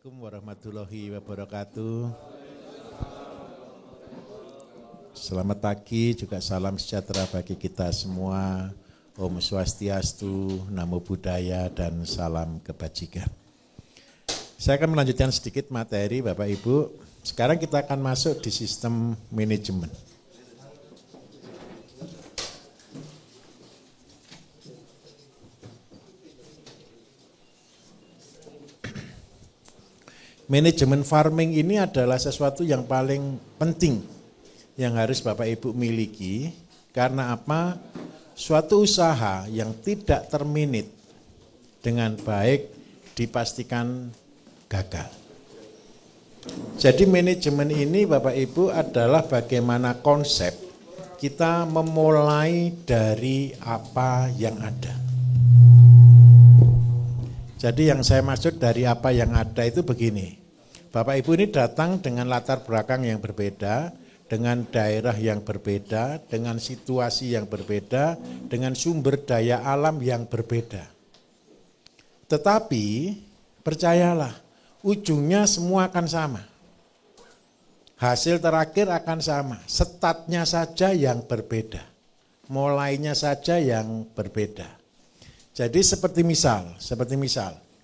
Assalamualaikum warahmatullahi wabarakatuh. Selamat pagi, juga salam sejahtera bagi kita semua. Om Swastiastu, Namo Buddhaya, dan salam kebajikan. Saya akan melanjutkan sedikit materi Bapak Ibu. Sekarang kita akan masuk di sistem manajemen. Manajemen farming ini adalah sesuatu yang paling penting yang harus Bapak Ibu miliki. Karena apa? Suatu usaha yang tidak termanage dengan baik dipastikan gagal. Jadi manajemen ini Bapak Ibu adalah bagaimana konsep kita memulai dari apa yang ada. Jadi yang saya maksud dari apa yang ada itu begini. Bapak Ibu ini datang dengan latar belakang yang berbeda, dengan daerah yang berbeda, dengan situasi yang berbeda, dengan sumber daya alam yang berbeda. Tetapi percayalah, ujungnya semua akan sama. Hasil terakhir akan sama, statnya saja yang berbeda, mulainya saja yang berbeda. Jadi seperti misal,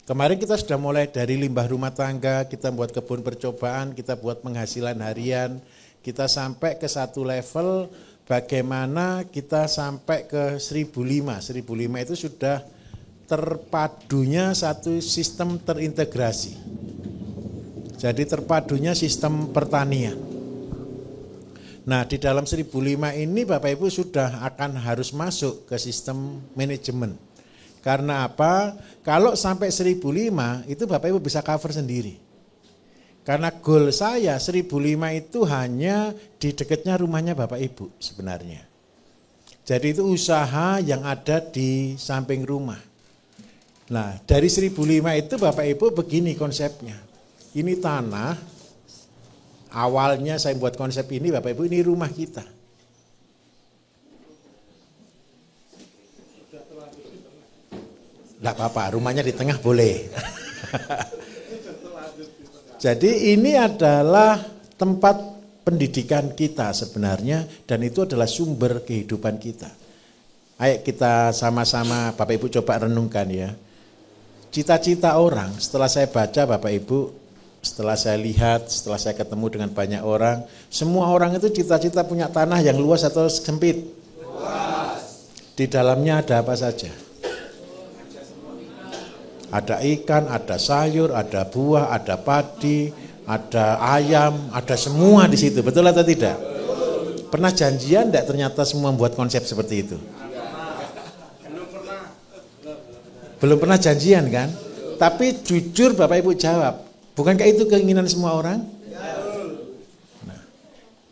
kemarin kita sudah mulai dari limbah rumah tangga, kita buat kebun percobaan, kita buat penghasilan harian, kita sampai ke satu level bagaimana kita sampai ke 1005. 1005 itu sudah terpadunya satu sistem terintegrasi. Jadi terpadunya sistem pertanian. Nah di dalam 1005 ini Bapak Ibu sudah akan harus masuk ke sistem manajemen. Karena apa? Kalau sampai 1005 itu Bapak Ibu bisa cover sendiri. Karena goal saya 1005 itu hanya di dekatnya rumahnya Bapak Ibu sebenarnya. Jadi itu usaha yang ada di samping rumah. Nah dari 1005 itu Bapak Ibu begini konsepnya. Ini tanah, awalnya saya buat konsep ini Bapak Ibu ini rumah kita. Enggak apa-apa, rumahnya di tengah boleh. Jadi ini adalah tempat pendidikan kita sebenarnya dan itu adalah sumber kehidupan kita. Ayo kita sama-sama Bapak Ibu coba renungkan ya. Cita-cita orang setelah saya baca Bapak Ibu, setelah saya lihat, setelah saya ketemu dengan banyak orang, semua orang itu cita-cita punya tanah yang luas atau sempit? Luas. Di dalamnya ada apa saja? Ada ikan, ada sayur, ada buah, ada padi, ada ayam, ada semua di situ. Betul atau tidak? Pernah janjian enggak ternyata semua membuat konsep seperti itu? Belum pernah janjian kan? Tapi jujur Bapak Ibu jawab, bukankah itu keinginan semua orang? Nah,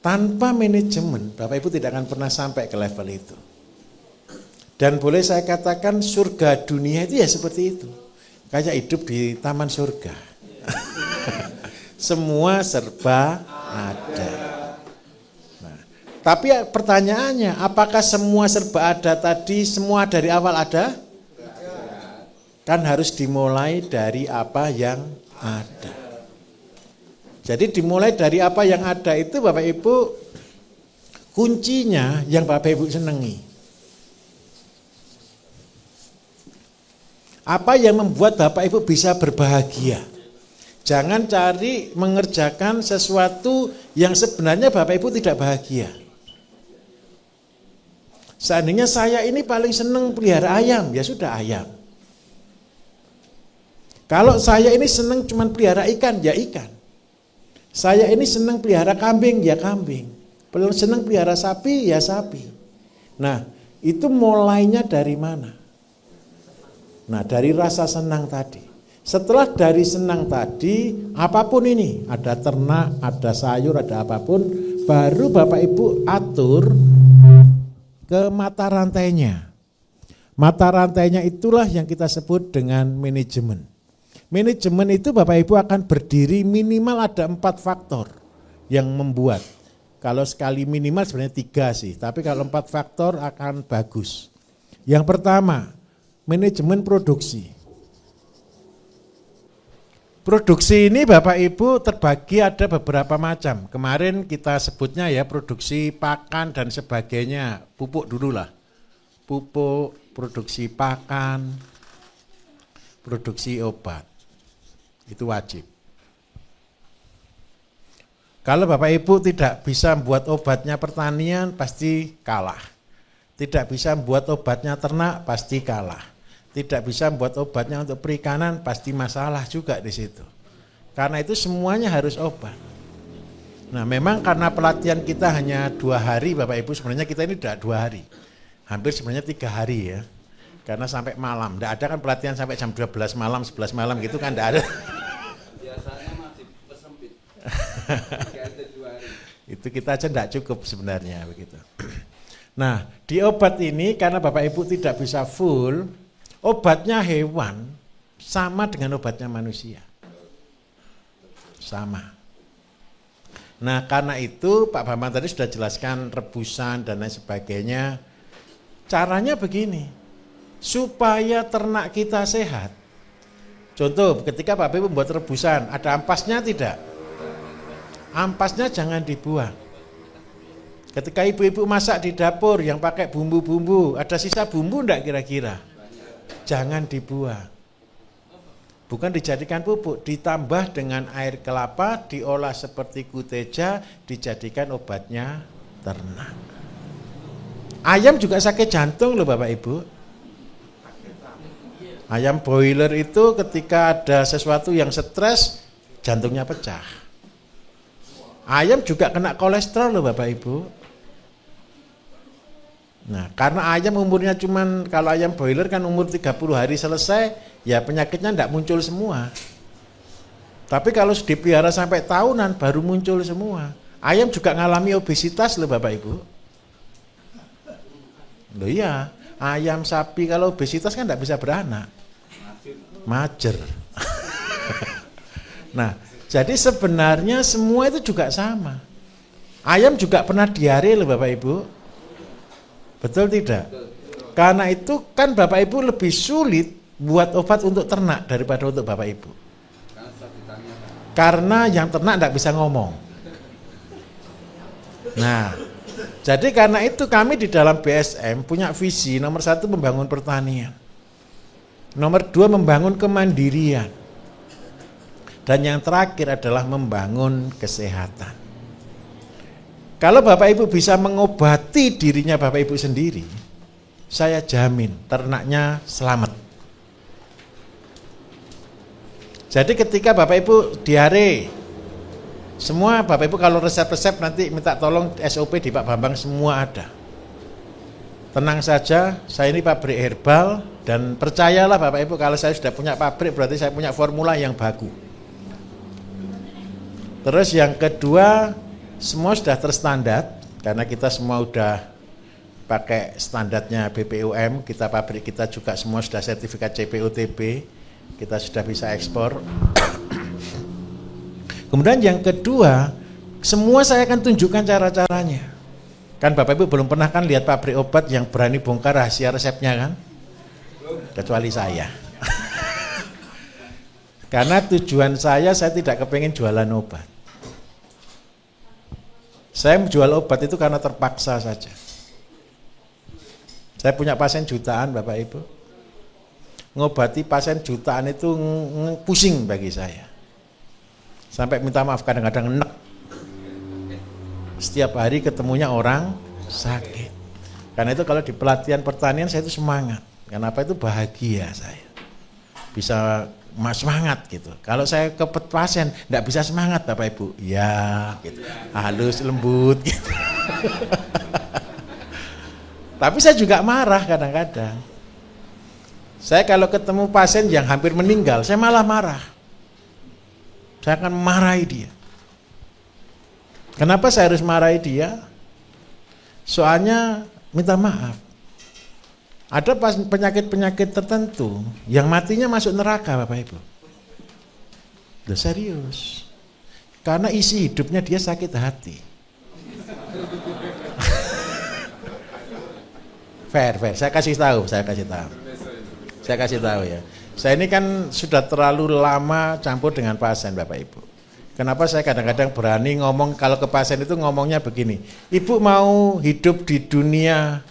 tanpa manajemen Bapak Ibu tidak akan pernah sampai ke level itu. Dan boleh saya katakan surga dunia itu ya seperti itu. Kayak hidup di taman surga. Semua serba ada. Nah, tapi pertanyaannya, apakah semua serba ada tadi, semua dari awal ada? Kan harus dimulai dari apa yang ada. Jadi dimulai dari apa yang ada itu Bapak Ibu, kuncinya yang Bapak Ibu senangi. Apa yang membuat Bapak Ibu bisa berbahagia? Jangan cari mengerjakan sesuatu yang sebenarnya Bapak Ibu tidak bahagia. Seandainya saya ini paling senang pelihara ayam, ya sudah ayam. Kalau saya ini senang cuma pelihara ikan, ya ikan. Saya ini senang pelihara kambing, ya kambing. Senang pelihara sapi, ya sapi. Nah, itu mulainya dari mana? Nah dari rasa senang tadi. Setelah dari senang tadi, apapun ini, ada ternak, ada sayur, ada apapun, baru Bapak Ibu atur ke mata rantainya. Mata rantainya itulah yang kita sebut dengan manajemen. Manajemen itu Bapak Ibu akan berdiri minimal ada 4 faktor yang membuat. Kalau sekali minimal sebenarnya 3 sih, tapi kalau 4 faktor akan bagus. Yang pertama, manajemen produksi. Produksi ini Bapak Ibu terbagi ada beberapa macam. Kemarin kita sebutnya ya produksi pakan dan sebagainya. Pupuk dulu lah. Pupuk, produksi pakan, produksi obat. Itu wajib. Kalau Bapak Ibu tidak bisa membuat obatnya pertanian, pasti kalah. Tidak bisa membuat obatnya ternak, pasti kalah. Tidak bisa membuat obatnya untuk perikanan, pasti masalah juga di situ. Karena itu semuanya harus obat. Nah memang karena pelatihan kita hanya 2 hari Bapak Ibu, sebenarnya kita ini tidak 2 hari. Hampir sebenarnya 3 hari ya. Karena sampai malam, tidak ada kan pelatihan sampai jam 12 malam, 11 malam gitu kan tidak ada. Biasanya masih persempit. Itu kita aja tidak cukup sebenarnya begitu. Nah di obat ini karena Bapak Ibu tidak bisa full, obatnya hewan sama dengan obatnya manusia. Sama. Nah karena itu Pak Bambang tadi sudah jelaskan rebusan dan lain sebagainya. Caranya begini, supaya ternak kita sehat. Contoh ketika Bapak Ibu membuat rebusan, ada ampasnya tidak? Ampasnya jangan dibuang. Ketika ibu-ibu masak di dapur yang pakai bumbu-bumbu, ada sisa bumbu enggak kira-kira? Jangan dibuang. Bukan dijadikan pupuk, ditambah dengan air kelapa, diolah seperti kuteja, dijadikan obatnya ternak. Ayam juga sakit jantung loh Bapak Ibu. Ayam broiler itu ketika ada sesuatu yang stres, jantungnya pecah. Ayam juga kena kolesterol loh Bapak Ibu. Nah, karena ayam umurnya cuman, kalau ayam broiler kan umur 30 hari selesai, ya penyakitnya tidak muncul semua. Tapi kalau dipelihara sampai tahunan baru muncul semua. Ayam juga ngalami obesitas loh Bapak Ibu. Loh iya, ayam sapi kalau obesitas kan tidak bisa beranak. Majer. Nah, jadi sebenarnya semua itu juga sama. Ayam juga pernah diare loh Bapak Ibu. Betul tidak? Karena itu kan Bapak Ibu lebih sulit buat obat untuk ternak daripada untuk Bapak Ibu. Karena yang ternak tidak bisa ngomong. Nah, jadi karena itu kami di dalam BSM punya visi nomor 1 membangun pertanian. Nomor 2 membangun kemandirian. Dan yang terakhir adalah membangun kesehatan. Kalau Bapak Ibu bisa mengobati dirinya Bapak Ibu sendiri, saya jamin ternaknya selamat. Jadi ketika Bapak Ibu diare, semua Bapak Ibu kalau resep-resep nanti minta tolong SOP di Pak Bambang semua ada. Tenang saja, saya ini pabrik herbal dan percayalah Bapak Ibu kalau saya sudah punya pabrik berarti saya punya formula yang baku. Terus yang kedua, semua sudah terstandar karena kita semua sudah pakai standarnya BPOM, kita pabrik kita juga semua sudah sertifikat CPOTB, kita sudah bisa ekspor. Kemudian yang kedua, semua saya akan tunjukkan cara-caranya. Kan Bapak Ibu belum pernah kan lihat pabrik obat yang berani bongkar rahasia resepnya kan? Kecuali saya. Karena tujuan saya tidak kepengen jualan obat. Saya menjual obat itu karena terpaksa saja. Saya punya pasien jutaan Bapak Ibu. Ngobati pasien jutaan itu pusing bagi saya. Sampai minta maaf kadang-kadang enek. Setiap hari ketemunya orang sakit. Karena itu kalau di pelatihan pertanian saya itu semangat. Kenapa itu bahagia saya. Bisa semangat gitu. Kalau saya ke pasien enggak bisa semangat Bapak Ibu. Ya, gitu. Halus, lembut gitu. Tapi saya juga marah kadang-kadang. Saya kalau ketemu pasien yang hampir meninggal, saya malah marah. Saya akan marahi dia. Kenapa saya harus marahi dia? Soalnya minta maaf. Ada penyakit-penyakit tertentu yang matinya masuk neraka Bapak Ibu. Loh serius. Karena isi hidupnya dia sakit hati. Fair. Saya kasih tahu. Saya kasih tahu ya. Saya ini kan sudah terlalu lama campur dengan pasien Bapak Ibu. Kenapa saya kadang-kadang berani ngomong, kalau ke pasien itu ngomongnya begini, Ibu mau hidup di dunia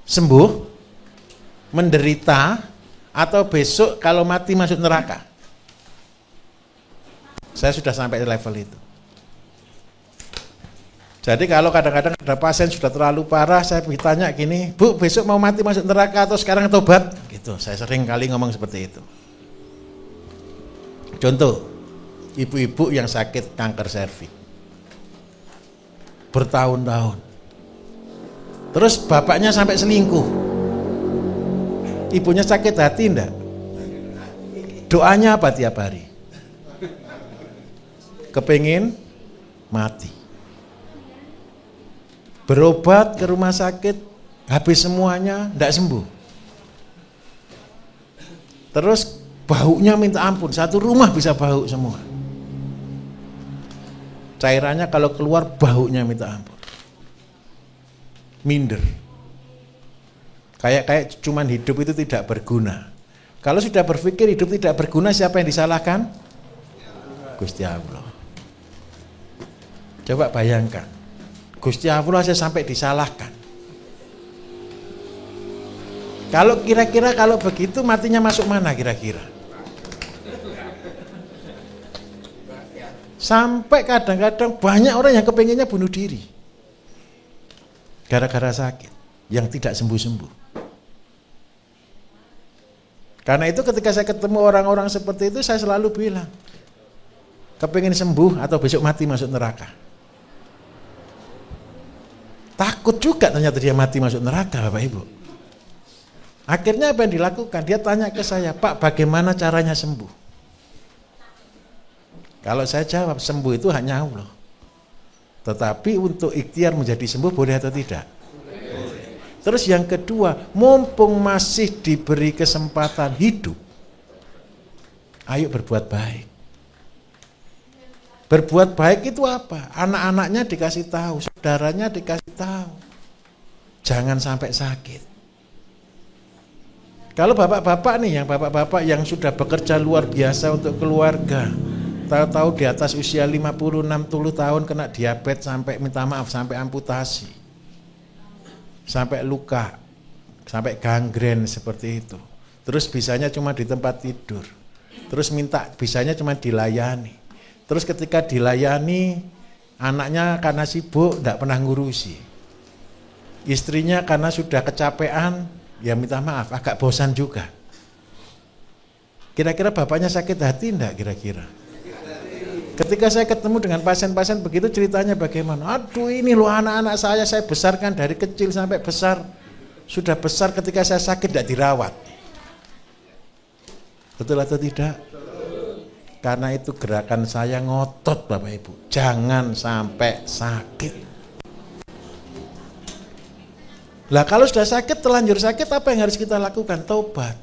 sembuh, menderita, atau besok kalau mati masuk neraka? Saya sudah sampai level itu. Jadi kalau kadang-kadang ada pasien sudah terlalu parah, saya ditanya gini, Bu, besok mau mati masuk neraka atau sekarang tobat? Gitu. Saya sering kali ngomong seperti itu. Contoh, ibu-ibu yang sakit kanker serviks bertahun-tahun, terus bapaknya sampai selingkuh, ibunya sakit hati enggak? Doanya apa tiap hari? Kepingin mati. Berobat ke rumah sakit, habis semuanya, enggak sembuh. Terus baunya minta ampun, satu rumah bisa bau semua. Cairannya kalau keluar baunya minta ampun. Minder. Kayak cuman hidup itu tidak berguna. Kalau sudah berpikir hidup tidak berguna, siapa yang disalahkan? Gusti Allah. Coba bayangkan, Gusti Allah saya sampai disalahkan. Kalau kira-kira kalau begitu matinya masuk mana kira-kira? Sampai kadang-kadang banyak orang yang kepengennya bunuh diri gara-gara sakit yang tidak sembuh-sembuh. Karena itu ketika saya ketemu orang-orang seperti itu, saya selalu bilang, kepengen sembuh atau besok mati masuk neraka? Takut juga ternyata dia mati masuk neraka, Bapak Ibu. Akhirnya apa yang dilakukan? Dia tanya ke saya, Pak, bagaimana caranya sembuh? Kalau saya jawab, sembuh itu hanya Allah. Tetapi untuk ikhtiar menjadi sembuh boleh atau tidak? Terus yang kedua, mumpung masih diberi kesempatan hidup, ayo berbuat baik. Berbuat baik itu apa? Anak-anaknya dikasih tahu, saudaranya dikasih tahu. Jangan sampai sakit. Kalau bapak-bapak nih, bapak-bapak yang sudah bekerja luar biasa untuk keluarga, tahu-tahu di atas usia 50-60 tahun kena diabetes sampai minta maaf, sampai amputasi, sampai luka, sampai gangren seperti itu. Terus bisanya cuma di tempat tidur. Terus bisanya cuma dilayani. Terus ketika dilayani, anaknya karena sibuk tidak pernah ngurusi. Istrinya karena sudah kecapean, ya minta maaf, agak bosan juga. Kira-kira bapaknya sakit hati enggak kira-kira? Ketika saya ketemu dengan pasien-pasien begitu, ceritanya bagaimana? Aduh, ini loh anak-anak saya besarkan dari kecil sampai besar. Sudah besar, ketika saya sakit tidak dirawat. Betul atau tidak? Karena itu gerakan saya ngotot Bapak Ibu, jangan sampai sakit. Lah kalau sudah sakit, terlanjur sakit, apa yang harus kita lakukan? Tobat.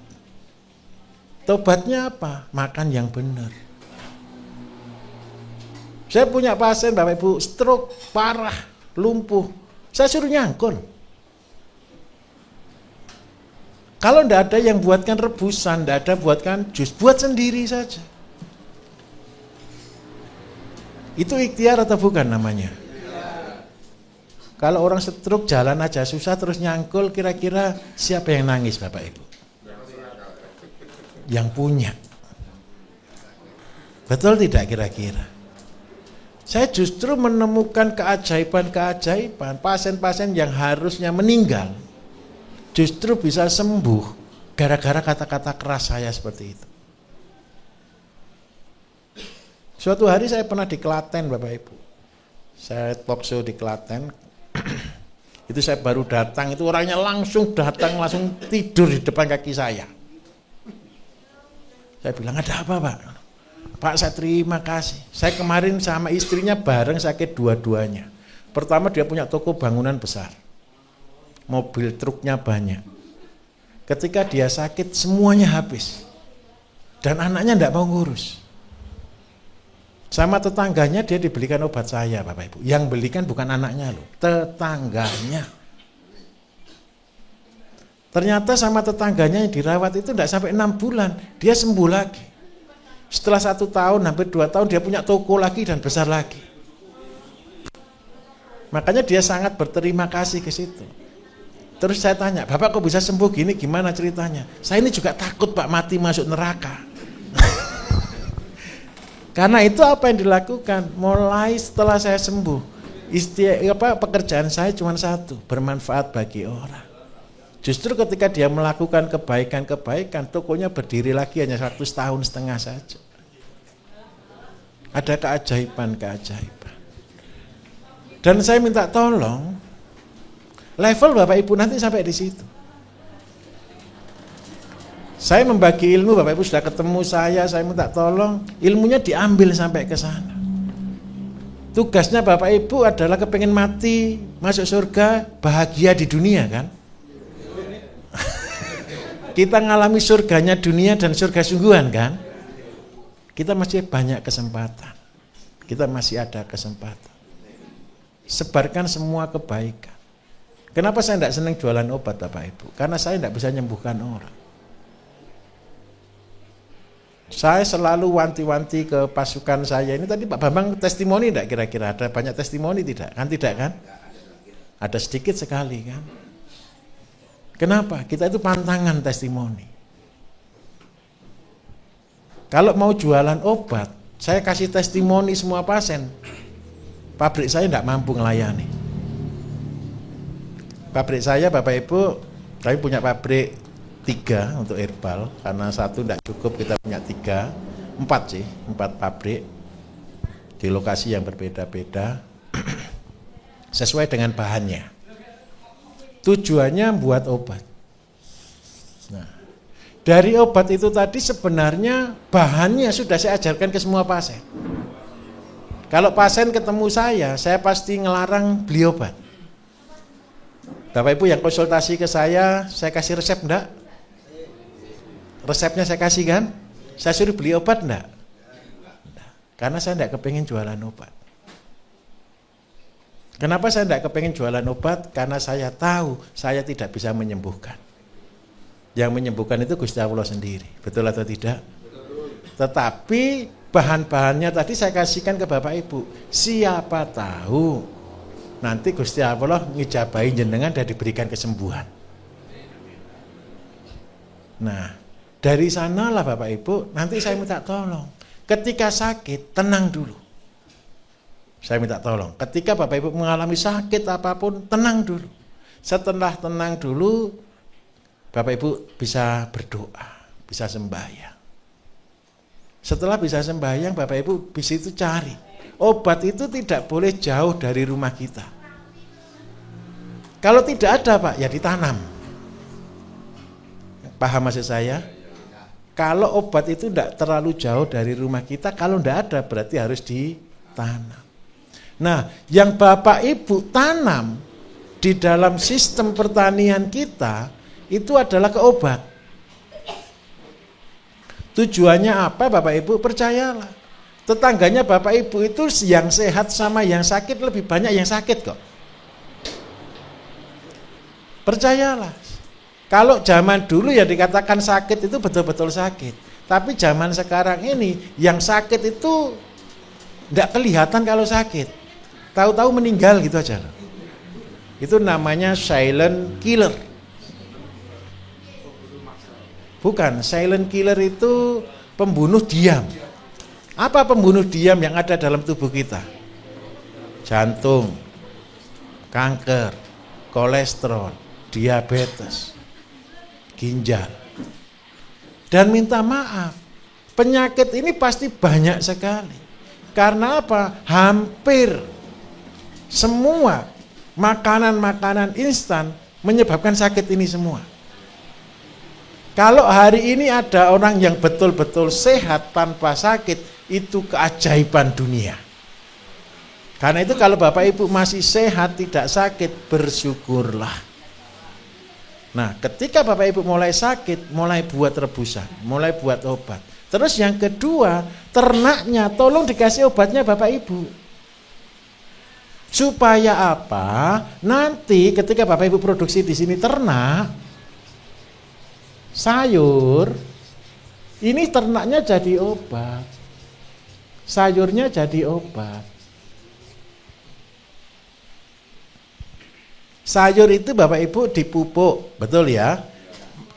Tobatnya apa? Makan yang benar. Saya punya pasien Bapak Ibu, stroke parah, lumpuh. Saya suruh nyangkul. Kalau tidak ada yang buatkan rebusan, tidak ada buatkan jus, buat sendiri saja. Itu ikhtiar atau bukan namanya? Kalau orang stroke jalan aja susah terus nyangkul, kira-kira siapa yang nangis Bapak Ibu? Yang punya. Betul tidak kira-kira? Saya justru menemukan keajaiban-keajaiban, pasien-pasien yang harusnya meninggal justru bisa sembuh gara-gara kata-kata keras saya seperti itu. Suatu hari saya pernah di Klaten Bapak Ibu. Saya talk show di Klaten. Itu saya baru datang, itu orangnya langsung datang, langsung tidur di depan kaki saya. Saya bilang, ada apa Pak? Pak, saya terima kasih. Saya kemarin sama istrinya bareng sakit dua-duanya. Pertama dia punya toko bangunan besar. Mobil truknya banyak. Ketika dia sakit semuanya habis. Dan anaknya tidak mau ngurus. Sama tetangganya dia dibelikan obat saya Bapak Ibu. Yang belikan bukan anaknya loh, tetangganya. Ternyata sama tetangganya yang dirawat itu tidak sampai 6 bulan, dia sembuh lagi. Setelah 1 tahun, hampir 2 tahun, dia punya toko lagi dan besar lagi. Makanya dia sangat berterima kasih ke situ. Terus saya tanya, Bapak kok bisa sembuh gini, gimana ceritanya? Saya ini juga takut Pak mati masuk neraka. Karena itu apa yang dilakukan? Mulai setelah saya sembuh, pekerjaan saya cuma satu, bermanfaat bagi orang. Justru ketika dia melakukan kebaikan-kebaikan, tokonya berdiri lagi hanya 1,5 tahun saja. Ada keajaiban-keajaiban. Dan saya minta tolong, level Bapak Ibu nanti sampai di situ. Saya membagi ilmu, Bapak Ibu sudah ketemu saya minta tolong, ilmunya diambil sampai ke sana. Tugasnya Bapak Ibu adalah kepengen mati, masuk surga, bahagia di dunia kan? Kita ngalami surganya dunia dan surga sungguhan kan? Kita masih banyak kesempatan. Kita masih ada kesempatan. Sebarkan semua kebaikan. Kenapa saya tidak senang jualan obat Bapak Ibu? Karena saya tidak bisa menyembuhkan orang. Saya selalu wanti-wanti ke pasukan saya ini. Tadi Pak Bambang testimoni tidak kira-kira? Ada banyak testimoni tidak? Kan tidak kan? Ada sedikit sekali kan? Kenapa? Kita itu pantangan testimoni. Kalau mau jualan obat, saya kasih testimoni semua pasien. Pabrik saya tidak mampu melayani. Pabrik saya Bapak Ibu, kami punya pabrik 3 untuk herbal, karena 1 tidak cukup, kita punya 4 pabrik di lokasi yang berbeda-beda sesuai dengan bahannya. Tujuannya buat obat. Nah, dari obat itu tadi sebenarnya bahannya sudah saya ajarkan ke semua pasien. Kalau pasien ketemu saya pasti ngelarang beli obat. Bapak Ibu yang konsultasi ke saya kasih resep enggak? Resepnya saya kasih kan? Saya suruh beli obat enggak? Karena saya enggak kepengen jualan obat. Kenapa saya tidak kepengen jualan obat? Karena saya tahu saya tidak bisa menyembuhkan. Yang menyembuhkan itu Gusti Allah sendiri. Betul atau tidak? Tetapi bahan-bahannya tadi saya kasihkan ke Bapak Ibu. Siapa tahu nanti Gusti Allah ngijabahi jenengan dan diberikan kesembuhan. Nah, dari sanalah Bapak Ibu, nanti saya minta tolong. Ketika sakit, tenang dulu. Saya minta tolong, ketika Bapak Ibu mengalami sakit apapun, tenang dulu. Setelah tenang dulu, Bapak Ibu bisa berdoa, bisa sembahyang. Setelah bisa sembahyang, Bapak Ibu bisa itu cari. Obat itu tidak boleh jauh dari rumah kita. Kalau tidak ada Pak, ya ditanam. Paham maksud saya? Kalau obat itu tidak terlalu jauh dari rumah kita, kalau tidak ada berarti harus ditanam. Nah, yang Bapak Ibu tanam di dalam sistem pertanian kita itu adalah keobat. Tujuannya apa Bapak Ibu? Percayalah. Tetangganya Bapak Ibu itu yang sehat sama yang sakit lebih banyak yang sakit kok. Percayalah. Kalau zaman dulu ya dikatakan sakit itu betul-betul sakit. Tapi zaman sekarang ini yang sakit itu tidak kelihatan kalau sakit. Tahu-tahu meninggal gitu aja. Itu namanya silent killer. Bukan, silent killer itu pembunuh diam. Apa pembunuh diam yang ada dalam tubuh kita? Jantung, kanker, kolesterol, diabetes, ginjal. Dan minta maaf, penyakit ini pasti banyak sekali. Karena apa? Hampir semua makanan-makanan instan menyebabkan sakit ini semua. Kalau hari ini ada orang yang betul-betul sehat tanpa sakit, itu keajaiban dunia. Karena itu kalau Bapak Ibu masih sehat, tidak sakit, bersyukurlah. Nah, ketika Bapak Ibu mulai sakit, mulai buat rebusan, mulai buat obat. Terus yang kedua, ternaknya tolong dikasih obatnya Bapak Ibu. Supaya apa? Nanti ketika Bapak Ibu produksi di sini ternak, sayur, ini ternaknya jadi obat. Sayurnya jadi obat. Sayur itu Bapak Ibu dipupuk, betul ya?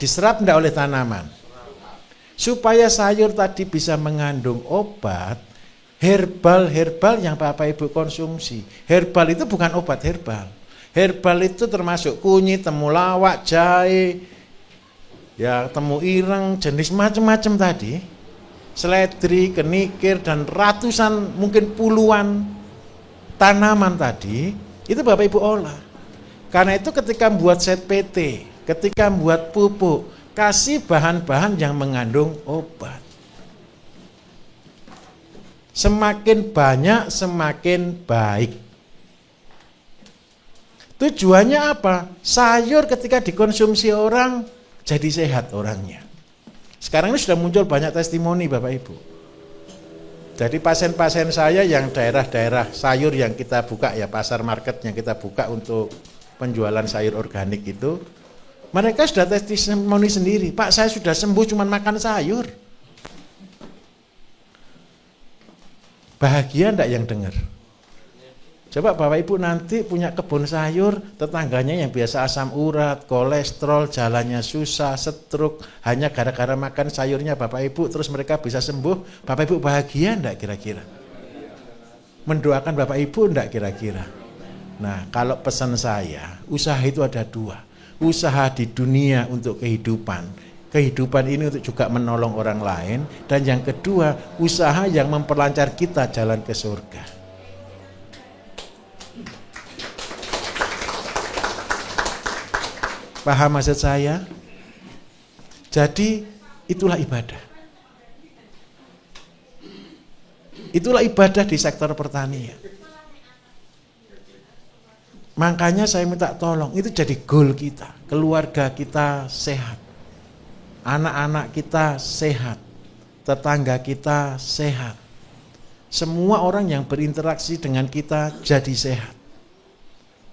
Diserap enggak oleh tanaman. Supaya sayur tadi bisa mengandung obat, herbal yang Bapak Ibu konsumsi. Herbal itu bukan obat herbal. Herbal itu termasuk kunyit, temulawak, jahe, ya temu ireng, jenis macam-macam tadi. Seledri, kenikir, dan ratusan mungkin puluhan tanaman tadi, itu Bapak Ibu olah. Karena itu ketika membuat set PT, ketika membuat pupuk, kasih bahan-bahan yang mengandung obat. Semakin banyak, semakin baik. Tujuannya apa? Sayur ketika dikonsumsi orang, jadi sehat orangnya. Sekarang ini sudah muncul banyak testimoni Bapak Ibu. Jadi pasien-pasien saya yang daerah-daerah sayur yang kita buka ya, pasar market yang kita buka untuk penjualan sayur organik itu, mereka sudah testimoni sendiri, Pak saya sudah sembuh cuma makan sayur. Bahagia enggak yang dengar? Coba Bapak Ibu nanti punya kebun sayur, tetangganya yang biasa asam urat, kolesterol, jalannya susah, stroke, hanya gara-gara makan sayurnya Bapak Ibu, terus mereka bisa sembuh. Bapak Ibu bahagia enggak kira-kira? Mendoakan Bapak Ibu enggak kira-kira? Nah, kalau pesan saya, usaha itu ada dua. Usaha di dunia untuk kehidupan. Kehidupan ini untuk juga menolong orang lain. Dan yang kedua, usaha yang memperlancar kita jalan ke surga. Paham maksud saya? Jadi itulah ibadah. Itulah ibadah di sektor pertanian. Makanya saya minta tolong, itu jadi goal kita. Keluarga kita sehat. Anak-anak kita sehat. Tetangga kita sehat. Semua orang yang berinteraksi dengan kita jadi sehat.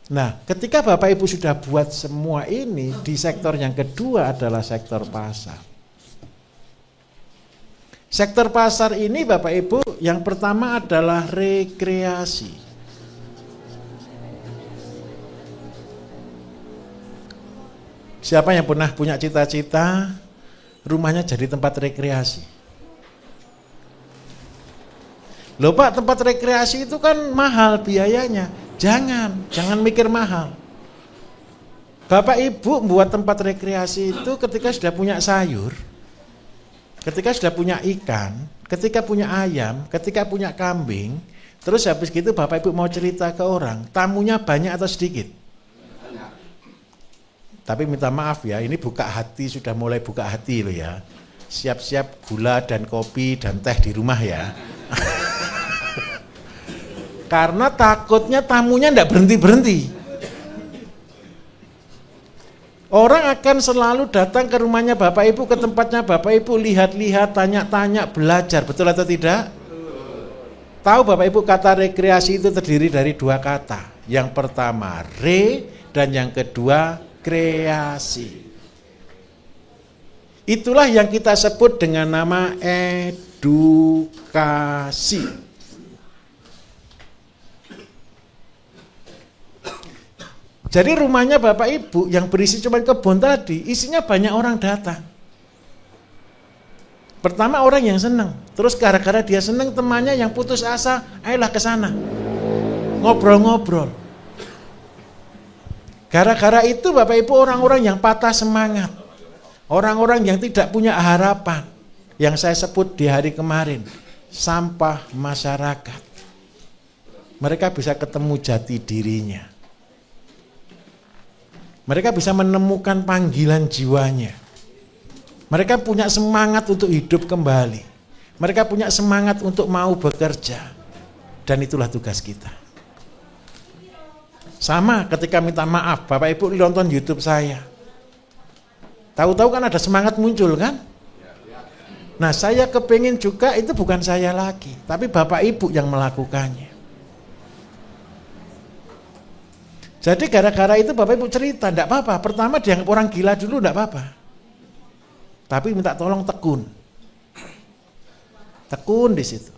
Nah, ketika Bapak Ibu sudah buat semua ini, di sektor yang kedua adalah sektor pasar. Sektor pasar ini Bapak Ibu, yang pertama adalah rekreasi. Siapa yang pernah punya cita-cita rumahnya jadi tempat rekreasi? Loh Pak, tempat rekreasi itu kan mahal biayanya. Jangan mikir mahal. Bapak Ibu membuat tempat rekreasi itu ketika sudah punya sayur, ketika sudah punya ikan, ketika punya ayam, ketika punya kambing, terus habis gitu Bapak Ibu mau cerita ke orang, tamunya banyak atau sedikit? Tapi minta maaf ya, ini buka hati, sudah mulai buka hati loh ya. Siap-siap gula dan kopi dan teh di rumah ya. Karena takutnya tamunya tidak berhenti-berhenti. Orang akan selalu datang ke rumahnya Bapak Ibu, ke tempatnya Bapak Ibu, lihat-lihat, tanya-tanya, belajar. Betul atau tidak? Tahu Bapak Ibu kata rekreasi itu terdiri dari dua kata. Yang pertama re dan yang kedua kreasi. Itulah yang kita sebut dengan nama edukasi. Jadi rumahnya Bapak Ibu yang berisi cuma kebun tadi, isinya banyak orang datang. Pertama orang yang senang, terus gara-gara dia senang temannya yang putus asa, ayolah ke sana. Ngobrol-ngobrol. Gara-gara itu Bapak Ibu orang-orang yang patah semangat. Orang-orang yang tidak punya harapan. Yang saya sebut di hari kemarin, sampah masyarakat. Mereka bisa ketemu jati dirinya. Mereka bisa menemukan panggilan jiwanya. Mereka punya semangat untuk hidup kembali. Mereka punya semangat untuk mau bekerja. Dan itulah tugas kita. Sama ketika minta maaf, Bapak Ibu nonton YouTube saya. Tahu-tahu kan ada semangat muncul kan? Nah saya kepingin juga itu bukan saya lagi. Tapi Bapak Ibu yang melakukannya. Jadi gara-gara itu Bapak Ibu cerita, enggak apa-apa. Pertama dianggap orang gila dulu enggak apa-apa. Tapi minta tolong tekun. Tekun di situ.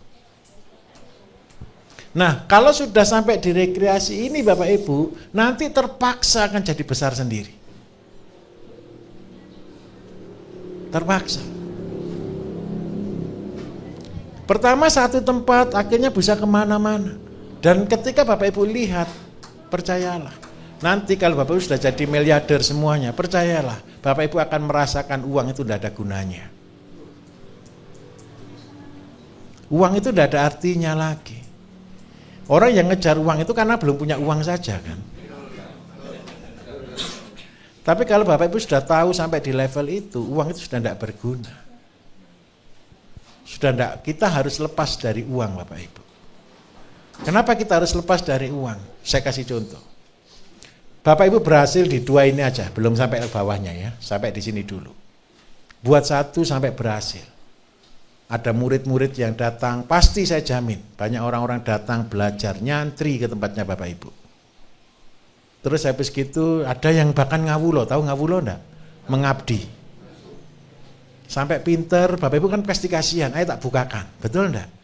Nah, kalau sudah sampai di rekreasi ini Bapak Ibu, nanti terpaksa akan jadi besar sendiri. Terpaksa. Pertama satu tempat, akhirnya bisa kemana-mana. Dan ketika Bapak Ibu lihat, percayalah, nanti kalau Bapak Ibu sudah jadi miliarder semuanya, percayalah, Bapak Ibu akan merasakan uang itu tidak ada gunanya. Uang itu tidak ada artinya lagi. Orang yang ngejar uang itu karena belum punya uang saja kan. Tapi kalau Bapak Ibu sudah tahu sampai di level itu, uang itu sudah tidak berguna. Sudah tidak, kita harus lepas dari uang Bapak Ibu. Kenapa kita harus lepas dari uang? Saya kasih contoh. Bapak Ibu berhasil di dua ini aja, belum sampai ke bawahnya ya, sampai di sini dulu. Buat satu sampai berhasil. Ada murid-murid yang datang, pasti saya jamin banyak orang-orang datang belajar, nyantri ke tempatnya Bapak Ibu. Terus habis gitu ada yang bahkan ngawulo, tahu ngawulo enggak? Mengabdi. Sampai pinter, Bapak Ibu kan pasti kasihan, ayo tak bukakan, betul enggak?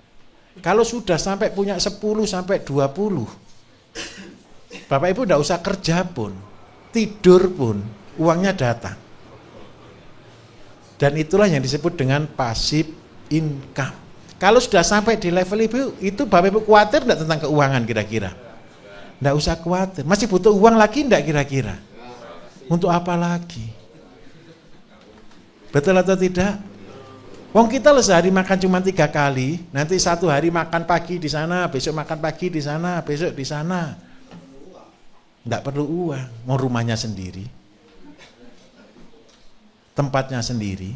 Kalau sudah sampai punya 10 sampai 20, Bapak Ibu enggak usah kerja pun, tidur pun, uangnya datang. Dan itulah yang disebut dengan passive income. Kalau sudah sampai di level itu Bapak Ibu khawatir enggak tentang keuangan kira-kira? Enggak usah khawatir. Masih butuh uang lagi enggak kira-kira? Untuk apa lagi? Betul atau tidak? Wong kita sehari makan cuma 3 kali, nanti satu hari makan pagi di sana, besok makan pagi di sana, besok di sana. Enggak perlu uang, mau rumahnya sendiri. Tempatnya sendiri.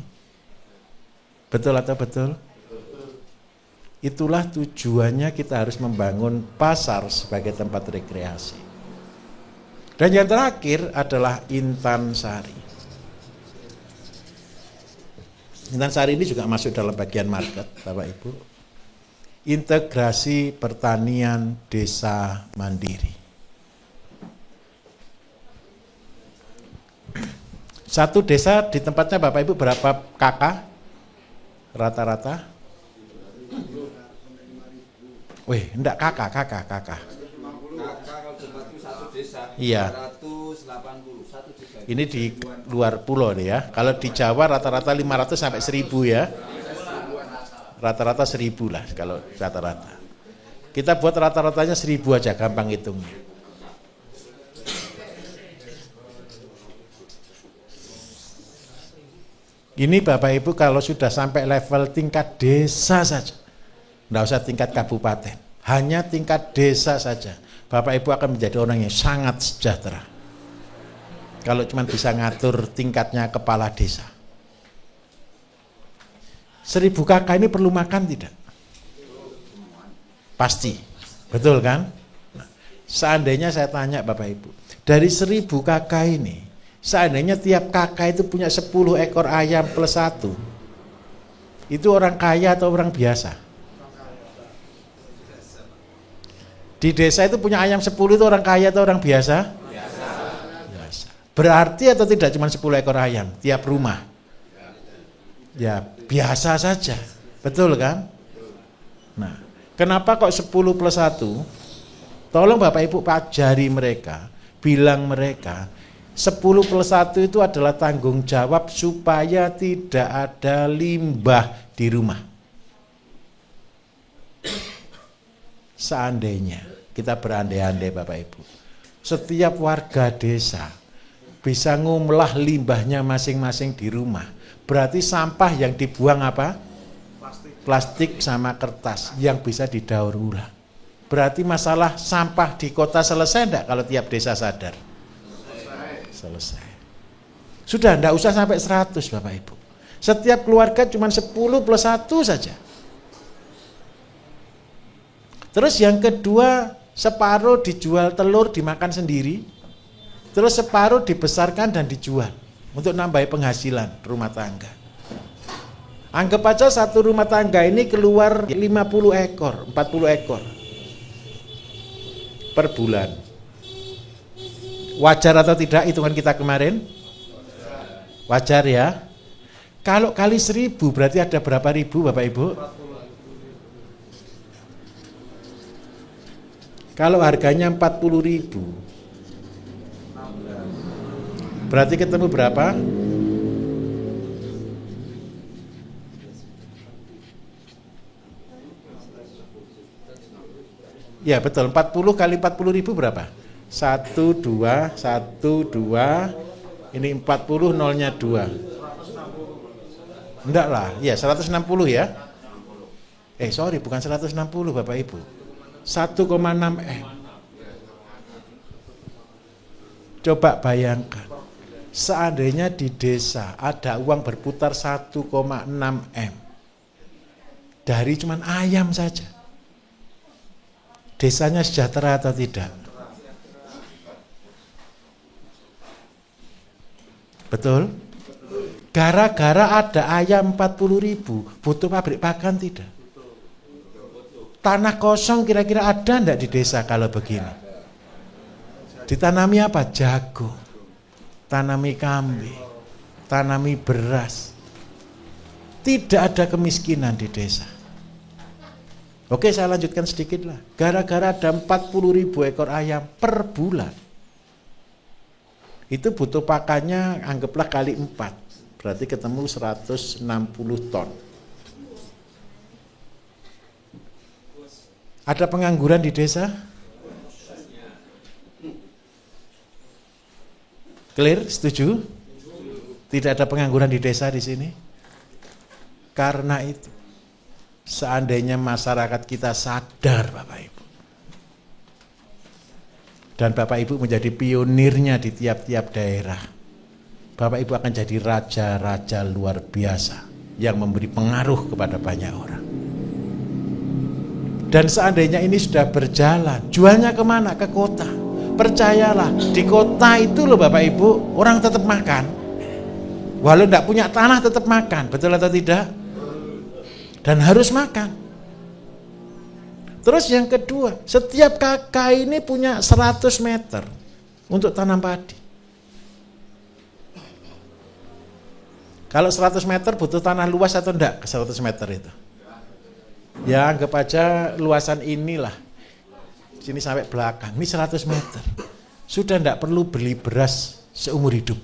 Betul atau betul? Itulah tujuannya kita harus membangun pasar sebagai tempat rekreasi. Dan yang terakhir adalah Intan Sari. Intan Sari ini juga masuk dalam bagian market, Bapak Ibu. Integrasi pertanian desa mandiri. Satu desa di tempatnya Bapak Ibu berapa kakak? Rata-rata? Wih, enggak kakak. Kakak kalau tempatku satu desa, Iya. 280 satu desa. Ini di luar pulau nih ya. Kalau di Jawa rata-rata 500 sampai 1000 ya. Rata-rata 1000 lah kalau rata-rata. Kita buat rata-ratanya 1000 aja, gampang hitungnya. Ini Bapak Ibu kalau sudah sampai level tingkat desa saja, enggak usah tingkat kabupaten, hanya tingkat desa saja, Bapak Ibu akan menjadi orang yang sangat sejahtera. Kalau cuma bisa ngatur tingkatnya kepala desa. 1000 kakak ini perlu makan tidak? Pasti, betul kan? Nah, seandainya saya tanya Bapak Ibu, dari 1000 kakak ini, seandainya tiap kakak itu punya 10 ekor ayam plus 1, itu orang kaya atau orang biasa? Di desa itu punya ayam 10 itu orang kaya atau orang biasa? Biasa. Berarti atau tidak cuma 10 ekor ayam tiap rumah? Ya biasa saja, betul kan? Nah, kenapa kok 10 plus 1? Tolong Bapak Ibu ajari mereka, bilang mereka 10 plus 1 itu adalah tanggung jawab supaya tidak ada limbah di rumah. Seandainya, kita berandai-andai Bapak Ibu, setiap warga desa bisa ngolah limbahnya masing-masing di rumah, berarti sampah yang dibuang apa? Plastik sama kertas yang bisa didaur ulang. Berarti masalah sampah di kota selesai enggak kalau tiap desa sadar? Selesai. Sudah enggak usah sampai 100 Bapak Ibu. Setiap keluarga cuma 10 plus 1 saja. Terus yang kedua, separuh dijual telur dimakan sendiri, terus separuh dibesarkan dan dijual untuk nambah penghasilan rumah tangga. Anggap aja satu rumah tangga ini keluar 50 ekor, 40 ekor per bulan. Wajar atau tidak hitungan kita kemarin? Wajar ya. Kalau kali 1.000 berarti ada berapa ribu Bapak Ibu? Kalau harganya 40.000, berarti ketemu berapa? Ya betul, 40 kali 40.000 berapa? 1, 2, 1, 2, ini 40 nolnya 2. Enggak lah, ya 160 ya. Sorry, bukan 160 Bapak Ibu. 1,6 M. Coba bayangkan, seandainya di desa ada uang berputar 1,6 M dari cuman ayam saja, desanya sejahtera atau tidak? Betul? Gara-gara ada ayam 40.000, butuh pabrik pakan tidak? Tanah kosong kira-kira ada enggak di desa kalau begini? Ditanami apa? Jagung, tanami kambing, tanami beras. Tidak ada kemiskinan di desa. Oke, saya lanjutkan sedikit lah. Gara-gara ada 40.000 ekor ayam per bulan, itu butuh pakannya anggaplah kali 4, berarti ketemu 160 ton. Ada pengangguran di desa? Clear? Setuju? Tidak ada pengangguran di desa di sini. Karena itu, seandainya masyarakat kita sadar Bapak Ibu, dan Bapak Ibu menjadi pionirnya di tiap-tiap daerah, Bapak Ibu akan jadi raja-raja luar biasa yang memberi pengaruh kepada banyak orang. Dan seandainya ini sudah berjalan, jualnya kemana? Ke kota. Percayalah, di kota itu loh Bapak Ibu, orang tetap makan. Walau tidak punya tanah tetap makan, betul atau tidak? Dan harus makan. Terus yang kedua, setiap kakak ini punya 100 meter untuk tanam padi. Kalau 100 meter butuh tanah luas atau enggak ke 100 meter itu? Ya anggap aja luasan inilah, sini sampai belakang, ini 100 meter. Sudah enggak perlu beli beras seumur hidup.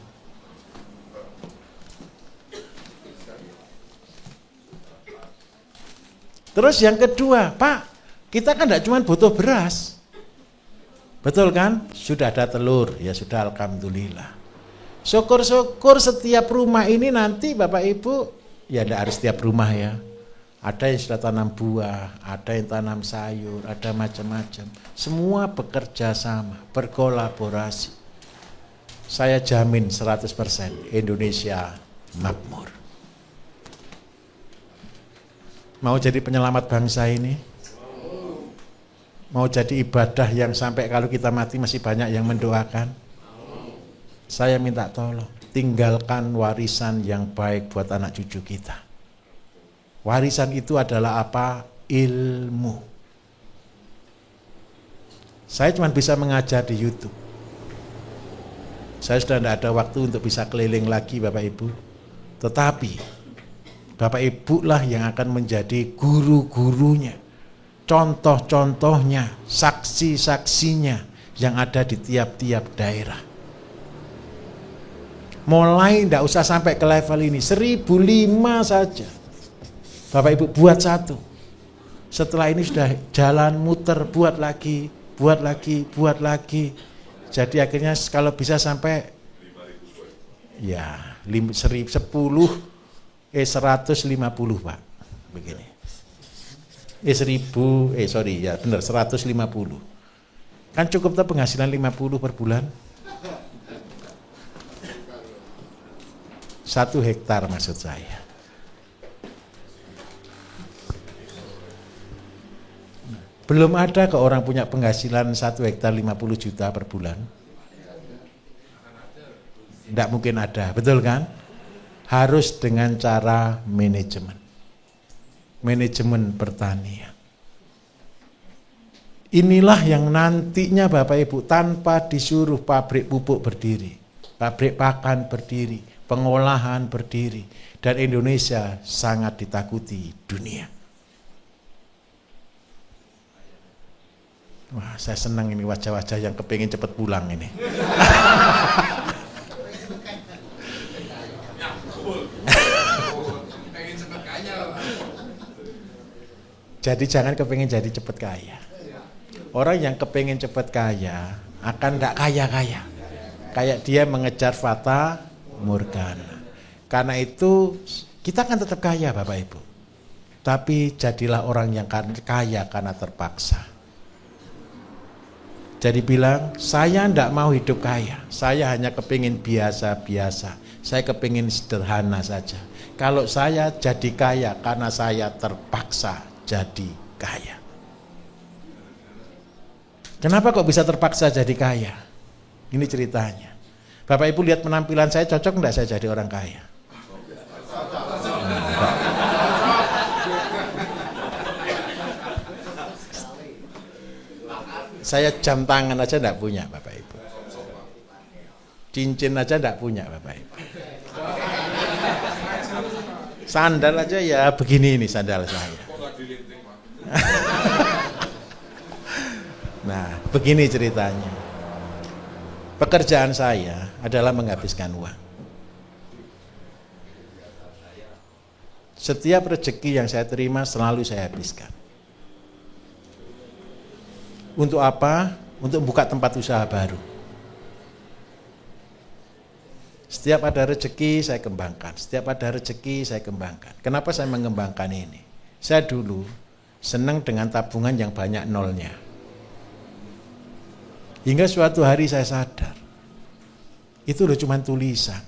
Terus yang kedua, Pak, kita kan enggak cuma butuh beras. Betul kan? Sudah ada telur, ya sudah alhamdulillah. Syukur-syukur setiap rumah ini nanti Bapak Ibu, ya enggak harus setiap rumah ya. Ada yang sudah tanam buah, ada yang tanam sayur, ada macam-macam. Semua bekerja sama, berkolaborasi. Saya jamin 100% Indonesia makmur. Mau jadi penyelamat bangsa ini? Mau jadi ibadah yang sampai kalau kita mati masih banyak yang mendoakan? Saya minta tolong, tinggalkan warisan yang baik buat anak cucu kita. Warisan itu adalah apa? Ilmu. Saya cuma bisa mengajar di YouTube. Saya sudah tidak ada waktu untuk bisa keliling lagi Bapak Ibu. Tetapi Bapak Ibu lah yang akan menjadi guru-gurunya, contoh-contohnya, saksi-saksinya yang ada di tiap-tiap daerah. Mulai tidak usah sampai ke level ini, 1.005 saja. Bapak Ibu buat satu. Setelah ini sudah jalan muter, buat lagi, buat lagi, buat lagi. Jadi akhirnya kalau bisa sampai ya 150 150 Pak. Begini. 150. Kan cukup tuh penghasilan 50 per bulan. 1 hektar maksud saya. Belum ada ke orang punya penghasilan 1 hektar 50 juta per bulan. Tidak mungkin ada, betul kan? Harus dengan cara manajemen. Manajemen pertanian. Inilah yang nantinya Bapak Ibu tanpa disuruh pabrik pupuk berdiri, pabrik pakan berdiri, pengolahan berdiri. Dan Indonesia sangat ditakuti dunia. Wah, saya senang ini wajah-wajah yang kepingin cepat pulang ini. Jadi jangan kepingin jadi cepat kaya. Orang yang kepingin cepat kaya akan tidak kaya-kaya. Kayak dia mengejar fata morgana. Karena itu kita akan tetap kaya Bapak Ibu. Tapi jadilah orang yang kaya karena terpaksa. Jadi bilang, saya tidak mau hidup kaya. Saya hanya kepingin biasa-biasa. Saya kepingin sederhana saja. Kalau saya jadi kaya karena saya terpaksa jadi kaya. Kenapa kok bisa terpaksa jadi kaya? Ini ceritanya. Bapak Ibu lihat penampilan saya, cocok enggak saya jadi orang kaya? Saya jam tangan aja enggak punya Bapak Ibu. Cincin aja enggak punya Bapak Ibu. Sandal aja ya begini ini sandal saya. Nah, begini ceritanya. Pekerjaan saya adalah menghabiskan uang. Setiap rezeki yang saya terima selalu saya habiskan. Untuk apa? Untuk buka tempat usaha baru. Setiap ada rezeki saya kembangkan. Setiap ada rezeki saya kembangkan. Kenapa saya mengembangkan ini? Saya dulu senang dengan tabungan yang banyak nolnya. Hingga suatu hari saya sadar, itu loh cuma tulisan.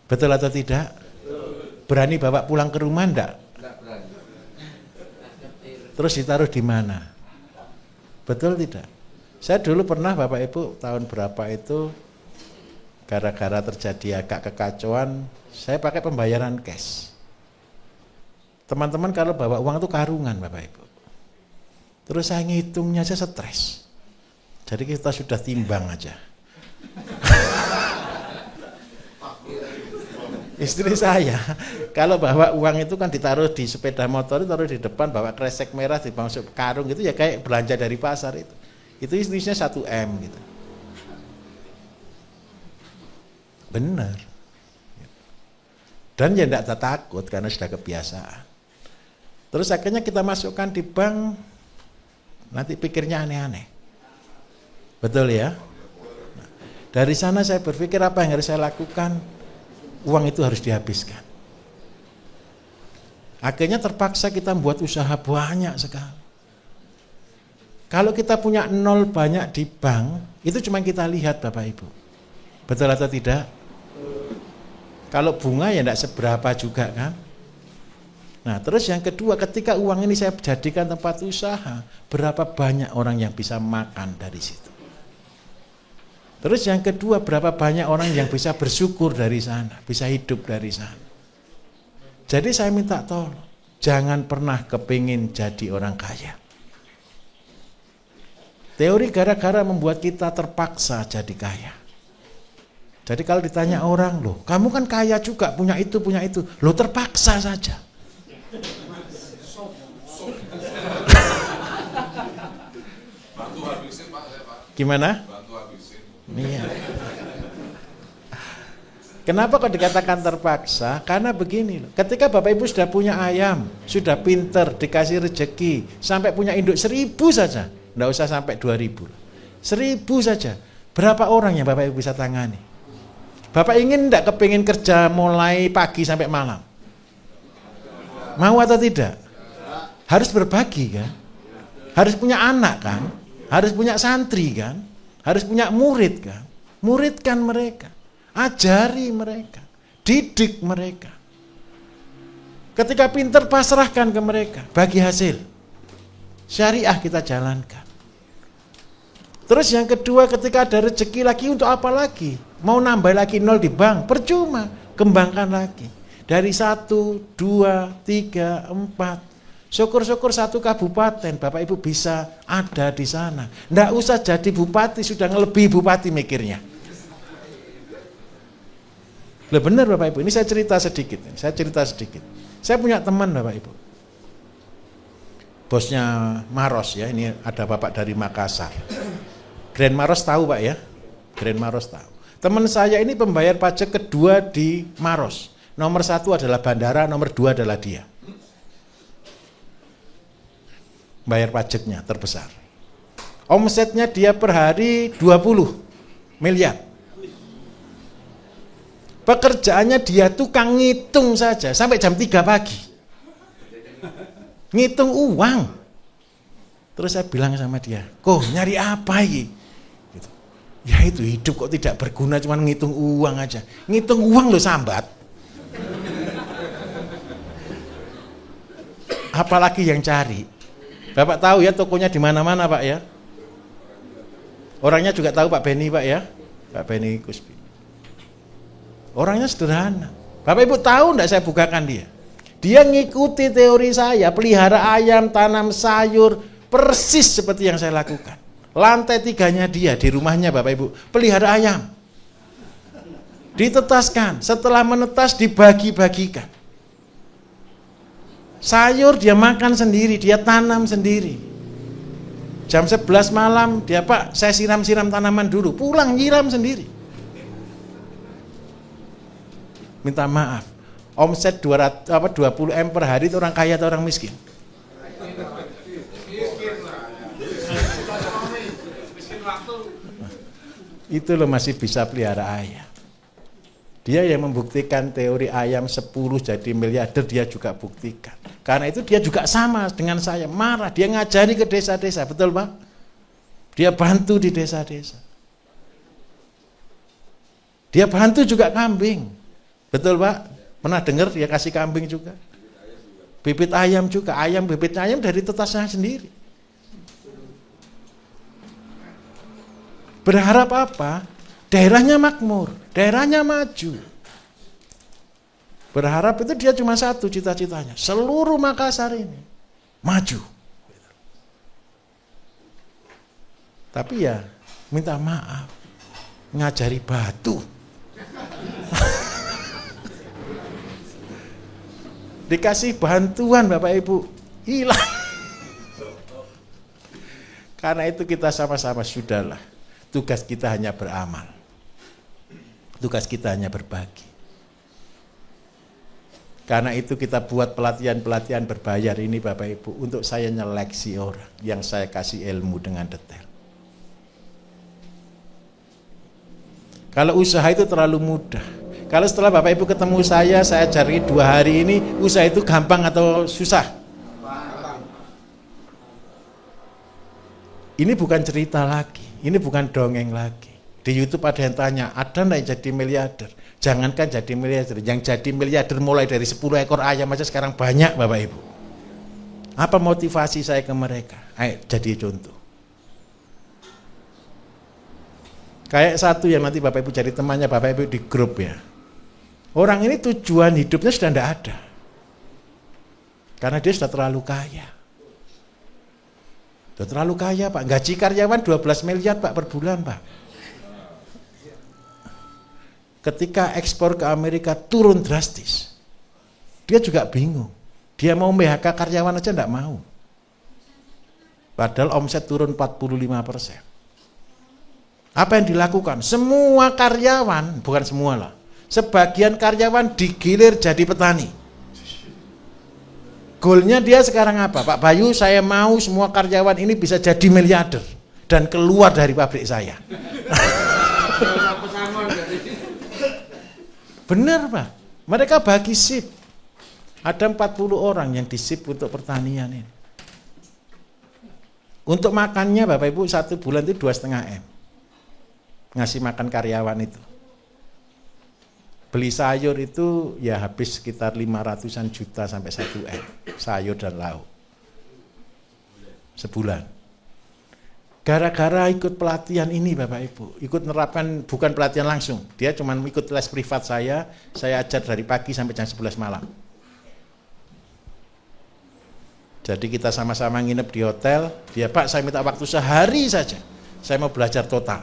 Betul atau tidak? Berani bawa pulang ke rumah enggak? Terus ditaruh di mana? Betul tidak? Saya dulu pernah Bapak Ibu tahun berapa itu, gara-gara terjadi agak kekacauan, saya pakai pembayaran cash. Teman-teman kalau bawa uang itu karungan Bapak Ibu. Terus saya ngitungnya aja stres. Jadi kita sudah timbang aja. Istri saya kalau bawa uang itu kan ditaruh di sepeda motor, taruh di depan, bawa kresek merah dimasuk karung gitu ya, kayak belanja dari pasar itu. Itu istrinya 1 M gitu. Benar. Dan ya tidak takut karena sudah kebiasaan. Terus akhirnya kita masukkan di bank, nanti pikirnya aneh-aneh. Betul ya? Nah, dari sana saya berpikir apa yang harus saya lakukan? Uang itu harus dihabiskan. Akhirnya terpaksa kita membuat usaha banyak sekali. Kalau kita punya nol banyak di bank, itu cuma kita lihat Bapak Ibu. Betul atau tidak? Kalau bunga ya tidak seberapa juga kan? Nah terus yang kedua, ketika uang ini saya jadikan tempat usaha, berapa banyak orang yang bisa makan dari situ? Terus yang kedua, berapa banyak orang yang bisa bersyukur dari sana, bisa hidup dari sana. Jadi saya minta tolong, jangan pernah kepingin jadi orang kaya. Teori gara-gara membuat kita terpaksa jadi kaya. Jadi kalau ditanya orang, loh kamu kan kaya juga, punya itu, loh terpaksa saja. Gimana? Iya. Kenapa kok dikatakan terpaksa? Karena begini loh, ketika Bapak Ibu sudah punya ayam, sudah pinter, dikasih rezeki, sampai punya induk 1000 saja, enggak usah sampai 2000. 1000 saja, berapa orang yang Bapak Ibu bisa tangani? Bapak ingin enggak kepingin kerja mulai pagi sampai malam? Mau atau tidak? Harus berbagi kan? Harus punya anak kan? Harus punya santri kan? Harus punya murid kan? Muridkan mereka, ajari mereka, didik mereka. Ketika pinter pasrahkan ke mereka, bagi hasil. Syariah kita jalankan. Terus yang kedua, ketika ada rezeki lagi untuk apa lagi? Mau nambah lagi nol di bank, percuma, kembangkan lagi. Dari 1, 2, 3, 4. Syukur-syukur 1 kabupaten Bapak Ibu bisa ada di sana. Nggak usah jadi bupati, sudah ngelebihi bupati mikirnya. Loh benar Bapak Ibu, ini saya cerita sedikit. Saya punya teman Bapak Ibu. Bosnya Maros ya, ini ada Bapak dari Makassar. Grand Maros tahu Pak ya? Grand Maros tahu. Teman saya ini pembayar pajak kedua di Maros. Nomor 1 adalah bandara, nomor 2 adalah dia. Bayar pajaknya terbesar. Omsetnya dia per hari 20 miliar. Pekerjaannya dia tukang ngitung saja sampai jam 3 pagi. Ngitung uang. Terus saya bilang sama dia, "Kok nyari apa ini?" Gitu. Ya itu hidup kok tidak berguna cuma ngitung uang aja. Ngitung uang loh sambat. Apalagi yang cari. Bapak tahu ya tokonya di mana-mana Pak ya. Orangnya juga tahu Pak Beni Pak ya. Pak Beni Kuspi. Orangnya sederhana. Bapak Ibu tahu enggak saya bukakan dia? Dia ngikuti teori saya, pelihara ayam, tanam sayur, persis seperti yang saya lakukan. Lantai 3-nya dia di rumahnya Bapak Ibu, pelihara ayam. Ditetaskan, setelah menetas dibagi-bagikan. Sayur dia makan sendiri, dia tanam sendiri. Jam 11 malam dia, "Pak, saya siram-siram tanaman dulu." Pulang nyiram sendiri. Minta maaf, omset 20 M per hari itu orang kaya atau orang miskin? Itu loh masih bisa pelihara ayam. Dia yang membuktikan teori ayam 10 jadi miliarder, dia juga buktikan. Karena itu dia juga sama dengan saya, marah. Dia ngajari ke desa-desa, betul Pak? Dia bantu di desa-desa. Dia bantu juga kambing. Betul Pak? Pernah dengar dia kasih kambing juga? Bibit ayam juga, bibit ayam dari tetasnya sendiri. Berharap apa? Daerahnya makmur, daerahnya maju. Berharap itu dia cuma satu cita-citanya, seluruh Makassar ini maju. Tapi ya minta maaf, ngajari batu. Dikasih bantuan Bapak Ibu, hilang. Karena itu kita sama-sama sudahlah. Tugas kita hanya beramal. Tugas kita hanya berbagi. Karena itu kita buat pelatihan-pelatihan berbayar ini Bapak Ibu, untuk saya nyeleksi orang yang saya kasih ilmu dengan detail. Kalau usaha itu terlalu mudah. Kalau setelah Bapak Ibu ketemu saya cari 2 hari ini, usaha itu gampang atau susah? Ini bukan cerita lagi, ini bukan dongeng lagi. Di YouTube ada yang tanya, ada enggak yang jadi miliarder? Jangankan jadi miliarder, yang jadi miliarder mulai dari 10 ekor ayam aja sekarang banyak Bapak Ibu. Apa motivasi saya ke mereka? Ayo jadi contoh. Kayak satu yang nanti Bapak Ibu jadi temannya Bapak Ibu di grup ya. Orang ini tujuan hidupnya sudah tidak ada. Karena dia sudah terlalu kaya. Sudah terlalu kaya Pak. Gaji karyawan 12 miliar Pak per bulan Pak. Ketika ekspor ke Amerika turun drastis, dia juga bingung. Dia mau PHK karyawan aja tidak mau. Padahal omset turun 45%. Apa yang dilakukan? Semua karyawan, bukan semua lah, sebagian karyawan digilir jadi petani. Goalnya dia sekarang apa? Pak Bayu, saya mau semua karyawan ini bisa jadi miliarder dan keluar dari pabrik saya. Benar Pak, mereka bagi sip. Ada 40 orang yang disip untuk pertanian ini. Untuk makannya Bapak Ibu 1 bulan itu 2,5 M. Ngasih makan karyawan itu. Beli sayur itu ya habis sekitar 500-an juta sampai 1 M. Sayur dan lauk. Sebulan. Gara-gara ikut pelatihan ini Bapak Ibu, ikut nerapkan, bukan pelatihan langsung, dia cuma ikut les privat saya ajar dari pagi sampai jam 11 malam. Jadi kita sama-sama nginep di hotel, dia Pak saya minta waktu sehari saja, saya mau belajar total.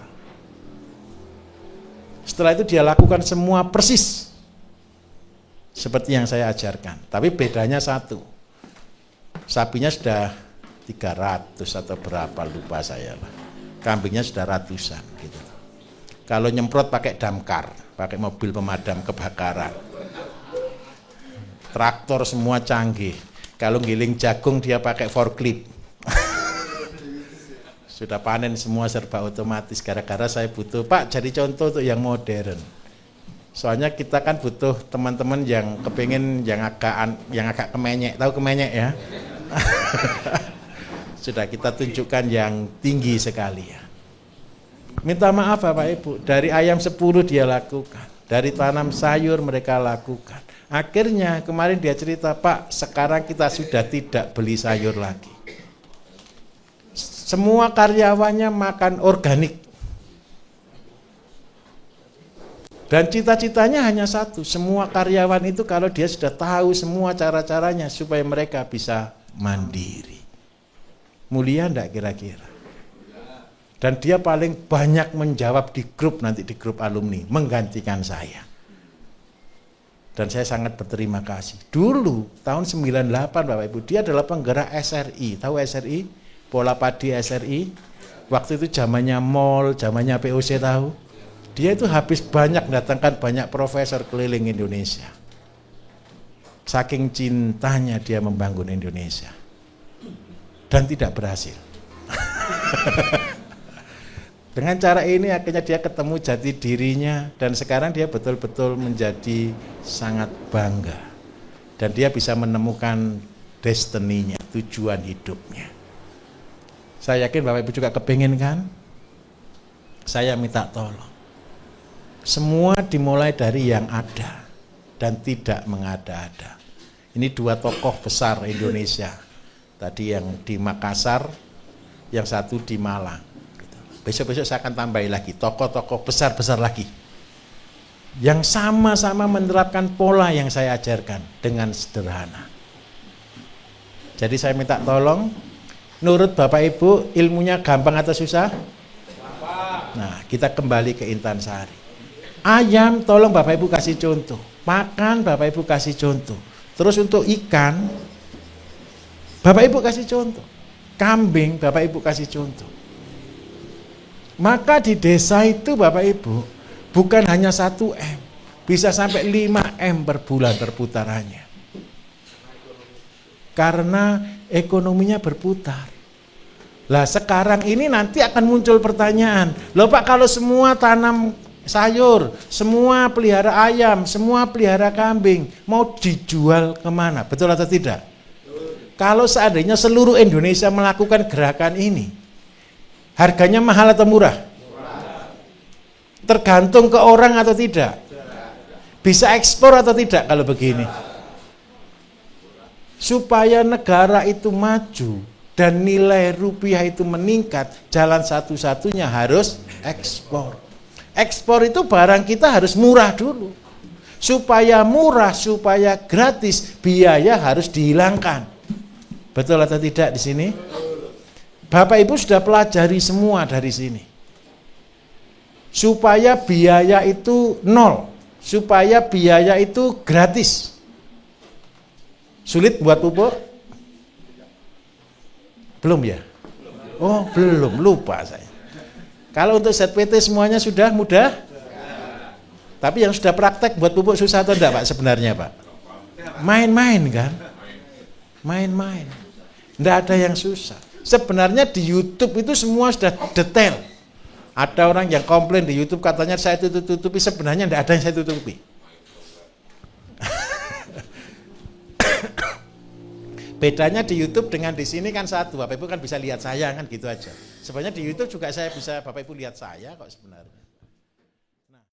Setelah itu dia lakukan semua persis seperti yang saya ajarkan. Tapi bedanya satu, sapinya sudah 300 atau berapa lupa saya lah. Kambingnya sudah ratusan gitu. Kalau nyemprot pakai damkar, pakai mobil pemadam kebakaran. Traktor semua canggih. Kalau giling jagung dia pakai forklift. Sudah panen semua serba otomatis. Gara-gara saya butuh, Pak, jadi contoh untuk yang modern. Soalnya kita kan butuh teman-teman yang kepingin yang agak kemenyek. Tahu kemenyek ya? Sudah kita tunjukkan yang tinggi sekali ya. Minta maaf Bapak Ibu, dari ayam 10 dia lakukan, dari tanam sayur mereka lakukan. Akhirnya kemarin dia cerita, Pak, sekarang kita sudah tidak beli sayur lagi. Semua karyawannya makan organik. Dan cita-citanya hanya satu, semua karyawan itu kalau dia sudah tahu semua cara-caranya supaya mereka bisa mandiri. Mulia enggak kira-kira? Dan dia paling banyak menjawab di grup, nanti di grup alumni, menggantikan saya. Dan saya sangat berterima kasih. Dulu tahun 98 Bapak Ibu, dia adalah penggerak SRI. Tahu SRI? Pola Padi SRI. Waktu itu zamannya mall, zamannya POC tahu. Dia itu habis banyak mendatangkan banyak profesor keliling Indonesia. Saking cintanya dia membangun Indonesia. Dan tidak berhasil. Dengan cara ini akhirnya dia ketemu jati dirinya dan sekarang dia betul-betul menjadi sangat bangga. Dan dia bisa menemukan destininya, tujuan hidupnya. Saya yakin Bapak Ibu juga kepingin kan? Saya minta tolong. Semua dimulai dari yang ada dan tidak mengada-ada. Ini dua tokoh besar Indonesia. Tadi yang di Makassar, yang satu di Malang. Besok-besok saya akan tambahin lagi, tokoh-tokoh besar-besar lagi. Yang sama-sama menerapkan pola yang saya ajarkan dengan sederhana. Jadi saya minta tolong, nurut Bapak Ibu, ilmunya gampang atau susah? Nah, kita kembali ke Intan Sari. Ayam, tolong Bapak Ibu kasih contoh. Makan, Bapak Ibu kasih contoh. Terus untuk ikan, Bapak Ibu kasih contoh. Kambing, Bapak Ibu kasih contoh. Maka di desa itu Bapak Ibu, bukan hanya 1M, bisa sampai 5M per bulan perputarannya. Karena ekonominya berputar. Lah sekarang ini nanti akan muncul pertanyaan, loh Pak, kalau semua tanam sayur, semua pelihara ayam, semua pelihara kambing, mau dijual kemana? Betul atau tidak? Kalau seandainya seluruh Indonesia melakukan gerakan ini, harganya mahal atau murah? Tergantung ke orang atau tidak? Bisa ekspor atau tidak kalau begini? Supaya negara itu maju dan nilai rupiah itu meningkat, jalan satu-satunya harus ekspor. Ekspor itu barang kita harus murah dulu. Supaya murah, supaya gratis, biaya harus dihilangkan. Betul atau tidak di sini? Bapak Ibu sudah pelajari semua dari sini. Supaya biaya itu nol, supaya biaya itu gratis. Sulit buat pupuk? Belum ya? Oh, belum, lupa saya. Kalau untuk ZPT semuanya sudah mudah? Tapi yang sudah praktek buat pupuk susah atau enggak Pak sebenarnya Pak? Main-main kan? Main-main. Enggak ada yang susah. Sebenarnya di YouTube itu semua sudah detail. Ada orang yang komplain di YouTube katanya saya tutup-tutupi, sebenarnya enggak ada yang saya tutupi. Bedanya di YouTube dengan di sini kan satu, Bapak Ibu kan bisa lihat saya kan gitu aja. Sebenarnya di YouTube juga saya bisa Bapak Ibu lihat saya kok sebenarnya.